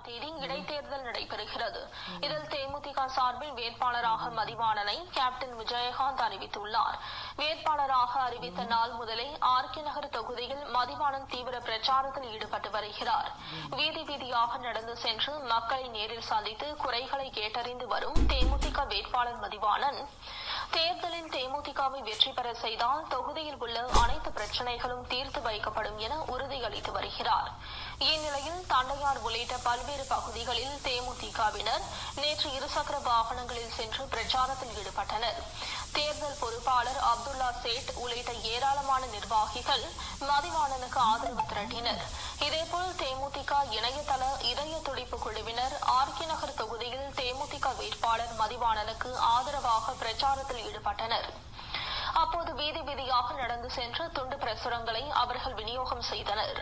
தேதி இடைத்தேர்தல் நடைபெறுகிறது. இதில் தேமுதிக சார்பில் வேட்பாளராக மதிவாணனை கேப்டன் விஜயகாந்த் அறிவித்துள்ளார். வேட்பாளராக அறிவித்த நாள் முதலே ஆர்கே நகர் தொகுதியில் மதிவாணன் தீவிர பிரச்சாரத்தில் ஈடுபட்டு வருகிறார். வீதி வீதியாக நடந்து சென்று மக்களை நேரில் சந்தித்து குறைகளை கேட்டறிந்து வரும் தேமுதிக வேட்பாளர் மதிவாணன் தேர்தலில் தேமுதிகவை வெற்றி பெற செய்தால் தொகுதியில் உள்ள அனைத்து பிரச்சினைகளும் தீர்த்து வைக்கப்படும் என உறுதியளித்து வருகிறார். இந்நிலையில் தண்டையார் உள்ளிட்ட பல்வேறு பகுதிகளில் தேமுதிகவினர் நேற்று இருசக்கர வாகனங்களில் சென்று பிரச்சாரத்தில் ஈடுபட்டனர். தேர்தல் பொறுப்பாளர் அப்துல்லா சேட் உள்ளிட்ட ஏராளமான நிர்வாகிகள் மதிவாணனுக்கு ஆதரவு திரட்டினர். இதேபோல் தேமுதிக இணையதள இதய துடிப்பு குழுவினர் ஆர்கே நகர் தொகுதியில் தேமுதிக வேட்பாளர் மதிவாணனுக்கு ஆதரவாக பிரச்சாரத்தில் ஈடுபட்டனர். அப்போது வீதி வீதியாக நடந்து சென்று துண்டு பிரசுரங்களை அவர்கள் விநியோகம் செய்தனர்.